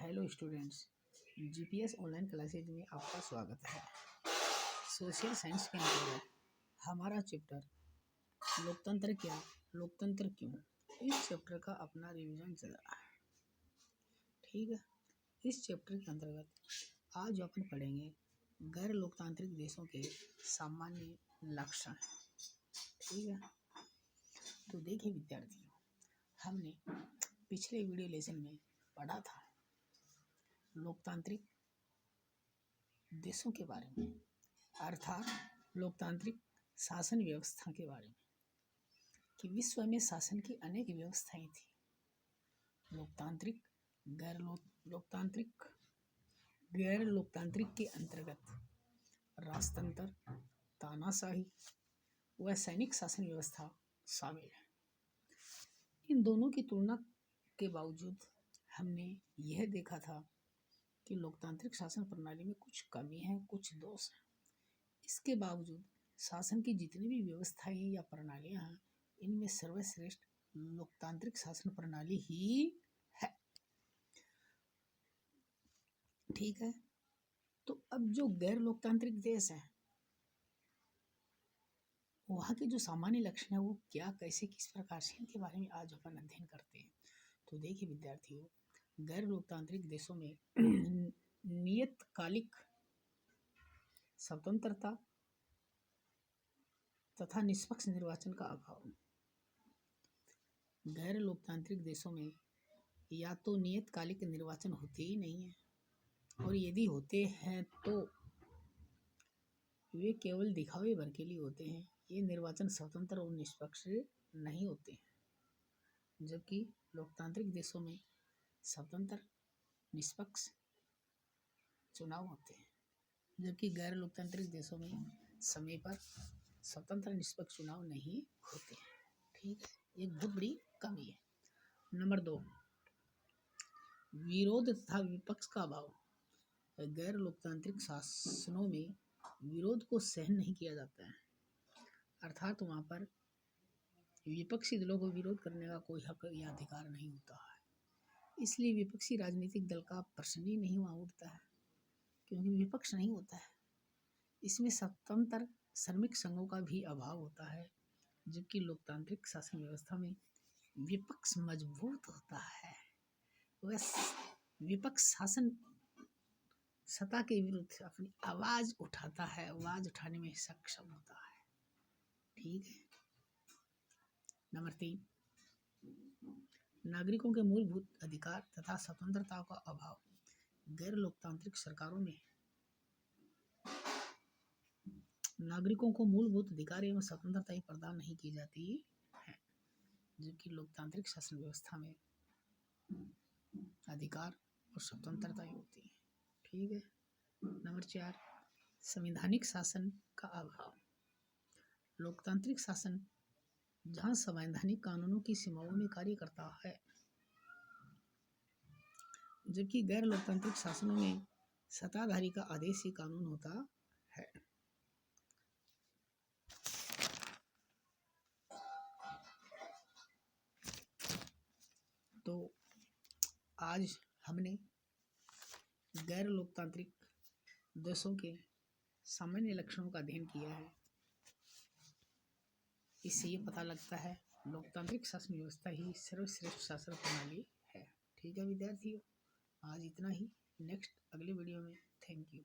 Hello students, GPS online classes में आपका स्वागत है। सोशल साइंस के अंतर्गत हमारा चैप्टर लोकतंत्र क्या, लोकतंत्र क्यों, इस चैप्टर का अपना रिवीजन चल रहा है। ठीक है, इस चैप्टर के अंतर्गत आज अपन पढ़ेंगे गैर लोकतांत्रिक देशों के सामान्य लक्षण। ठीक है, तो देखिए विद्यार्थियों, हमने पिछले वीडियो लेसन में पढ़ा था लोकतांत्रिक देशों के बारे में, अर्थात लोकतांत्रिक शासन व्यवस्था के बारे में, कि विश्व में शासन की अनेक व्यवस्थाएं थी। लोकतांत्रिक, गैर लोकतांत्रिक के अंतर्गत राजतंत्र, तानाशाही व सैनिक शासन व्यवस्था शामिल है। इन दोनों की तुलना के बावजूद हमने यह देखा था कि लोकतांत्रिक शासन प्रणाली में कुछ कमी है, कुछ दोष है। इसके बावजूद शासन की जितनी भी व्यवस्थाएं या प्रणालियां हैं, इनमें सर्वश्रेष्ठ लोकतांत्रिक शासन प्रणाली ही है। ठीक है, तो अब जो गैर लोकतांत्रिक देश हैं, वहाँ के जो सामान्य लक्षण है वो क्या, कैसे, किस प्रकार से, इनके बारे में आज अपन अध्ययन करते हैं। तो देखिए विद्यार्थियों, गैर लोकतांत्रिक देशों में नियतकालिक स्वतंत्रता तथा निष्पक्ष निर्वाचन का अभाव। गैर लोकतांत्रिक देशों में या तो नियतकालिक निर्वाचन होते ही नहीं है, और यदि होते हैं तो वे केवल दिखावे भर के लिए होते हैं। ये निर्वाचन स्वतंत्र और निष्पक्ष नहीं होते हैं। जबकि लोकतांत्रिक देशों में स्वतंत्र, निष्पक्ष चुनाव होते हैं, जबकि गैर लोकतांत्रिक देशों में समय पर स्वतंत्र निष्पक्ष चुनाव नहीं होते हैं। ठीक है, एक बहुत बड़ी कमी है। नंबर 2, विरोध तथा विपक्ष का अभाव। गैर लोकतांत्रिक शासनों में विरोध को सहन नहीं किया जाता है, अर्थात वहाँ पर विपक्षी दलों को विरोध करने का कोई हक या अधिकार नहीं होता है। इसलिए विपक्षी राजनीतिक दल का प्रश्न ही नहीं वहाँ उठता है, क्योंकि विपक्ष नहीं होता है। इसमें स्वतंत्र श्रमिक संघों का भी अभाव होता है, जबकि लोकतांत्रिक शासन व्यवस्था में विपक्ष मजबूत होता है। वह विपक्ष शासन सत्ता के विरुद्ध अपनी आवाज उठाता है, आवाज उठाने में सक्षम होता है। ठीक है। नंबर 3, नागरिकों के मूलभूत अधिकार तथा स्वतंत्रता का अभाव। गैर लोकतांत्रिक सरकारों में नागरिकों को मूलभूत अधिकार एवं स्वतंत्रता प्रदान नहीं की जाती है, जबकि लोकतांत्रिक शासन व्यवस्था में अधिकार और स्वतंत्रता होती है। ठीक है। नंबर 4, संवैधानिक शासन का अभाव। लोकतांत्रिक शासन जहां संवैधानिक कानूनों की सीमाओं में कार्य करता है, जबकि गैर लोकतांत्रिक शासनों में सत्ताधारी का आदेश ही कानून होता है। तो आज हमने गैर लोकतांत्रिक देशों के सामान्य लक्षणों का अध्ययन किया है। इससे ये पता लगता है लोकतांत्रिक शासन व्यवस्था ही सर्वश्रेष्ठ शासन प्रणाली है। ठीक है विद्यार्थियों, आज इतना ही। नेक्स्ट अगले वीडियो में। Thank you.